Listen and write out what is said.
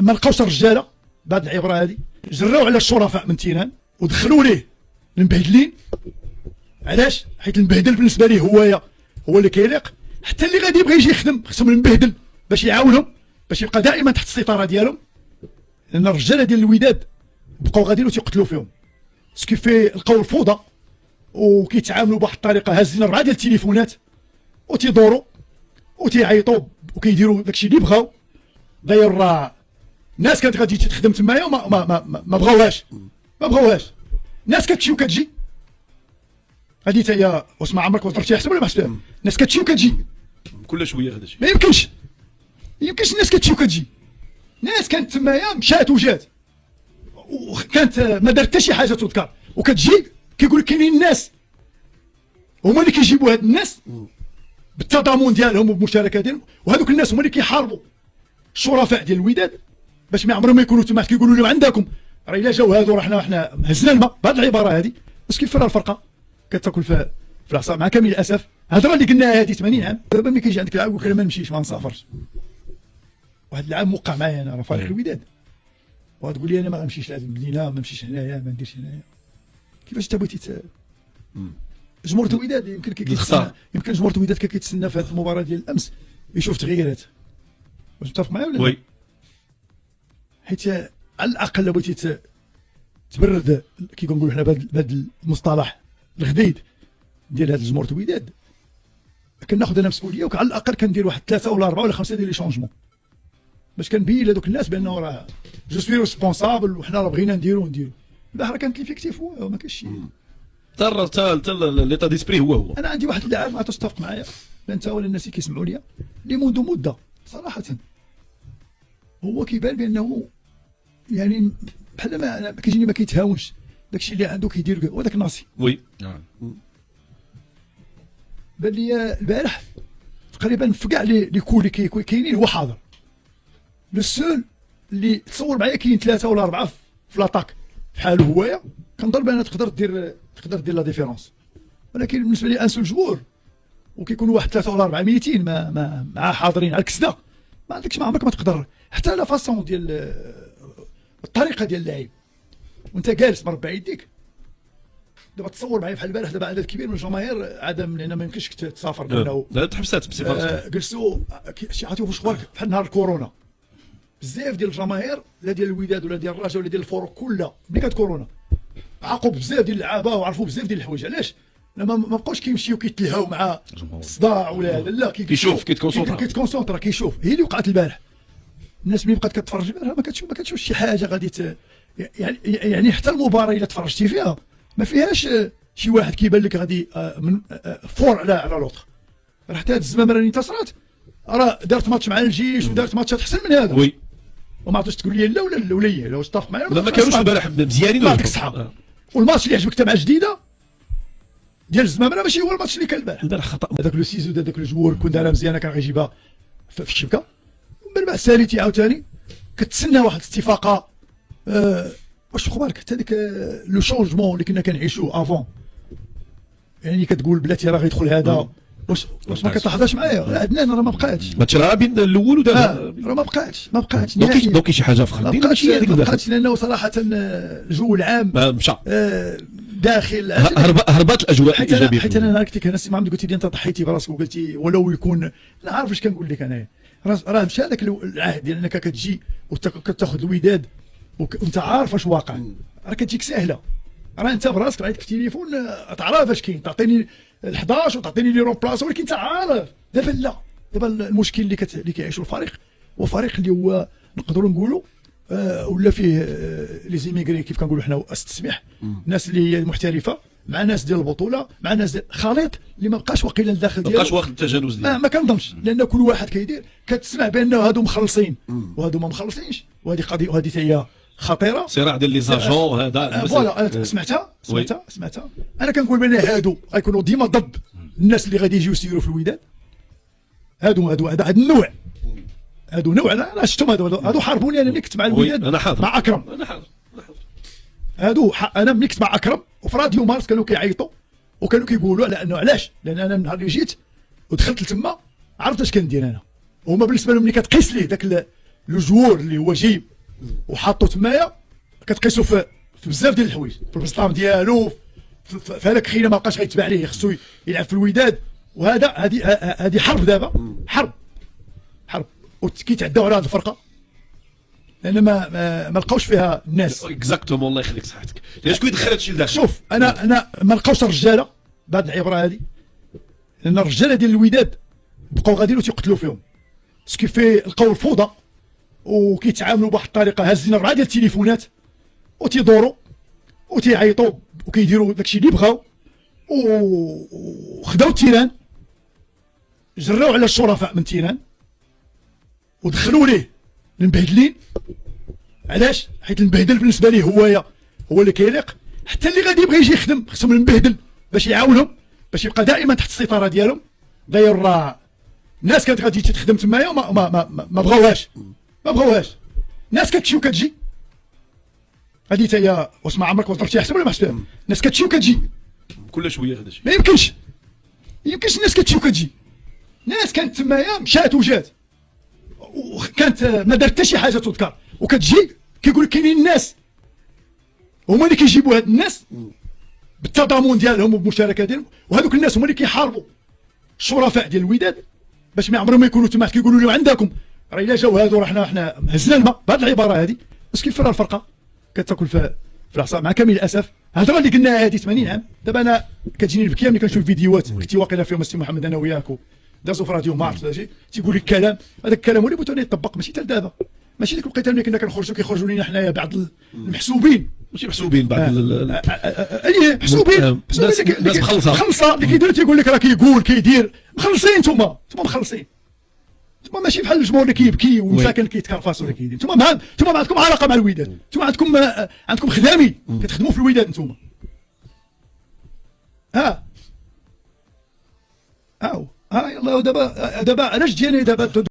ما لقاوش الرجاله بعد العبره هذه، جراو على الشرفاء من تيران ودخلوا ليه المبهدلين. علاش؟ حيت المبهدل بالنسبه ليه هو اللي كيليق. حتى اللي غادي يبغي يجي يخدم خصهم المبهدل باش يعاونهم، باش يبقى دائما تحت السيطره ديالهم. لان الرجاله ديال الوداد بقاو غاديين وتيقتلوا فيهم، سكيفي لقاو الفوضى وكيتعاملوا بواحد الطريقه، هازين 4 ديال التليفونات وتيدوروا وتيعيطوا وكيديروا داكشي اللي بغاو. داير راه الناس كانت غادي تخدم تمايا وما ما ما ما بغاوهاش. الناس كتمشي وكتجي. هادي حتى هي، واش ما عمرك وضربتي حسب ولا ما حسبتها؟ الناس كتمشي وكتجي كل شويه هذا الشيء ما يمكنش الناس كتمشي وكتجي. الناس كانت تمايا مشات وجات وكانت ما دارت حتى شي حاجه تذكر، وكتجي كيقول لك كاينين الناس هما اللي كيجيبوا هاد الناس بالتضامن ديالهم وبالمشاركه ديالهم، وهذوك الناس هما اللي كيحاربوا الشرفاء ديال الوداد باش ما عمرهم ما يكونوا تما. كيقولوا لهم عندكم راه الا جاو هادو راه حنا هزنا الماء بهذه العباره هذه. بس كيف راه الفرقه كتاكل في العصا مع كامل الاسف. الهضره اللي قلناها هذه 80 عام، دابا ملي كيجي عندك العام يقول لك ما نمشيش ما نسافرش. وهذا العام وقع معايا انا راه فريق الوداد، وتقول لي انا ما غنمشيش لهذه المدينه، ما نمشيش هنايا، ما نديرش هنايا. كيفاش انت بغيتي جمهور الوداد يمكن يمكن جمهور الوداد كان كيتسنى في هذه المباراه ديال الامس يشوف تغييرات. واش متفق معايا ولا لا؟ حيت على الاقل لو بغيتي تبرد كي كنقولوا حنا بهذا المصطلح الغديد ديال هذا الجمهور الوداد، كناخذ انا مسؤوليه وعلى الاقل كندير واحد 3 ولا 4 ولا 5 ديال لي شونجمون باش كنبين لهذوك الناس بانه راه جو سوي ريسبونسابل وحنا راه بغينا نديرو. البارح كانت ليفيكتيف هو ما كاينش شي. حتى ليطا ديسبري هو. انا عندي واحد اللاعب ما عرفتش تتفق معايا، لا انت ولا الناس اللي كيسمعوا ليا، اللي منذ مده صراحه هو كيبان بانه يعني بحال ما كيجيني ما كيتهاونش داكشي اللي عنده كيدير، هو داك ناصي. وي بان لي البارح تقريبا في كاع لي كول اللي كاينين هو حاضر. لو سول اللي تصور معايا كاين 3 ولا 4 في لاطاك بحالو هويا، كنظن بان تقدر دير لا ديفيرونس. ولكن بالنسبه لي ان سول جوور وكيكونوا واحد 3 ولا 4 ميتين مع حاضرين على الكسده، ما عندكش، ما عمرك ما تقدر حتى لا فاسون ديال الطريقه ديال اللعب وانت جالس مربع يديك. دابا تصور معايا بحال البارح، دابا عدد كبير من الجماهير عدم، لان ما يمكنش تسافر لانه لا تحبسات بصفه جلسوا عرفتوا واش خبارك بحال نهار الكورونا. بزاف ديال الجماهير لا ديال الوداد ولا ديال الرجاء ولا ديال الفروق كلها ملي كانت كورونا عاقوا بزاف ديال اللعابه وعرفوا بزاف ديال الحوايج. علاش؟ لما ما بقاوش كيمشيو كيتلهاو مع الصداع ولا هذا، لا كيشوف كيتكونسونطرا كيشوف. هي اللي وقعت البارح. الناس ملي بقات كتفرج البارح ما كتشوفش شي حاجه غادي يعني حتى المباراه الا تفرجتي فيها ما فيهاش شي واحد كيبان لك غادي من فور على لوطخ. راه حتى هاد الزمامره اللي انتصرات راه دارت ماتش مع الجيش ودارت ماتشات احسن من هذا. وي وما عرفتش تقول لي لا ولا هي واش تتفق معايا ولا ما كانوش البارح مزيانين. يعطيك الصحه. والماتش اللي عجبك تاع مع جديده ديال الزمامره ماشي هو الماتش اللي كان البارح خطا. هذاك لو سيزو داك الجوار كون دارها مزيانه كان غيجيبها في الشبكه. ومن بعد ساليتي عاوتاني كتسنى واحد الاستفاقه. واش خبارك حتى ديك لو شونجمون اللي كنا كنعيشو افون، يعني كتقول بلاتي راه غيدخل هذا. واش ما كتلاحظهاش معايا؟ عندنا راه ما بقاتش ماتش العربي الاول ودابا راه ما بقاتش دوك شي حاجه في خدين ماشي هذيك ما بقاتش. لانه صراحه الجو العام مشى داخل هربات الاجواء الايجابيه. حيت انا قلت لك، انا ما عمرك قلت لي انت ضحيتي براسك وقلتي ولو يكون، انا عارف اش كنقول لك انايا. راه مشى هذاك العهد ديال انك كتجي وكتاخذ الوداد وانت عارف اش واقع، راه كتجيك سهله. راه انت براسك عيطك في التليفون تعرف اش كاين، تعطيني ال11 وتعطيني لي رومبلاس، ولكن انت عارف. دابا لا، دابا المشكل اللي كيعيشوا الفريق هو فريق اللي هو نقدروا نقولوا ولا فيه لي زيميغري كيف كنقولوا حنا استسمح، ناس اللي هي محترفه مع ناس ديال البطوله مع ناس خليط اللي ما بقاش واقيلا الداخل ديالو، ما بقاش واخد التجانس ديالو. ما كنظنش، لان كل واحد كيدير كتسمع بانه هادو مخلصين وهادو ما مخلصينش، وهذه قضيه وهذه هي خطيره. صراع ديال لي زاجون هذا فوالا. انا سمعتها انا كنقول بان هادو غيكونوا ديما ضد الناس اللي غادي يجيو يسيروا في الوداد. هادو هذا النوع، هادو نوع. انا شفتهم هادو حاربوني انا ملي كنت مع الوداد مع اكرم. هادو انا ملي كنت مع اكرم وفي راديو مارس كانوا كيعيطوا وكانوا كيقولوا على انه علاش، لان انا النهار اللي جيت ودخلت لتما عرفت اش كندير انا. هما بالنسبه لهم ملي كتقيس ليه لو جوور اللي هو جايب وحاطو تمايا كتقيسو في بزاف ديال الحوايج، في البسطام ديالو، في هذاك خينا ما بقاش غيتباع ليه، خصو يلعب في الوداد. وهذا هذه حرب دابا، حرب وكيتعداو على هذه الفرقه لان ما لقاوش فيها الناس. اكزاكتومون الله يخليك صحتك. شكون يدخل هادشي لداخل؟ شوف انا ما لقاوش الرجاله بهذه العبره هذه، لان الرجاله ديال الوداد بقاو غاديين وتيقتلوا فيهم سكي في لقاو الفوضى وكيتعاملوا بواحد الطريقه، هازين 4 ديال التليفونات وتيدوروا وتيعيطوا وكيديروا داكشي اللي بغاو، وخداو التيران جراو على الشرفاء من التيران ودخلوا ليه المبهدلين. علاش؟ حيت المبهدل بالنسبه ليه هو اللي كيليق. حتى اللي غادي يبغي يجي يخدم خصهم المبهدل باش يعاونهم، باش يبقى دائما تحت السيطره ديالهم. داير راه الناس كانت غادي تخدم تمايا ما بغاوهاش، الناس كتمشي وكتجي. هذه حتى هي، واش ما عمرك وصلتي حسب ولا ما حسبتها؟ الناس كتمشي وكتجي كل شويه هذا الشيء ما يمكنش الناس كتمشي وكتجي. الناس كانت تمايا مشات وجات وكانت ما دارت حتى شي حاجه تذكر، وكتجي كيقول لك كاينين الناس هما اللي كيجيبوا هاد الناس بالتضامن ديالهم وبالمشاركه ديالهم، وهذوك الناس هما اللي كيحاربوا الشرفاء ديال الوداد باش ما عمرهم ما يكونوا تما. كيقولوا لهم عندكم راه الا جاو هادو راه حنا هزنا الماء بهذه العباره هذه. بس كيف راه الفرقه كتاكل في العصا مع كامل الاسف. الهضره اللي قلناها هذه 80 عام دابا انا كتجيني البكيه ملي كنشوف فيديوهات كنتي واقيلا فيهم السي محمد انا وياك دازو في راديو ما عرفت شي تيقول لك كلام، هذاك الكلام هو اللي بغيتو يطبق ماشي حتى دابا، ماشي ديك الوقيته ملي كنا كيخرجوا لينا حنايا بعض المحسوبين، ماشي محسوبين بعض اي محسوبين ناس مخلصه اللي كيدير تيقول لك راه كيقول كيدير مخلصين. نتوما مخلصين، نتوما ماشي بحال الجمهور اللي كيبكي والمساكن كيتكرفص ولا كيدير. نتوما ما عندكم علاقه مع الوداد، نتوما عندكم خدامين كتخدموا في الوداد نتوما. يلا دابا علاش جيني دابا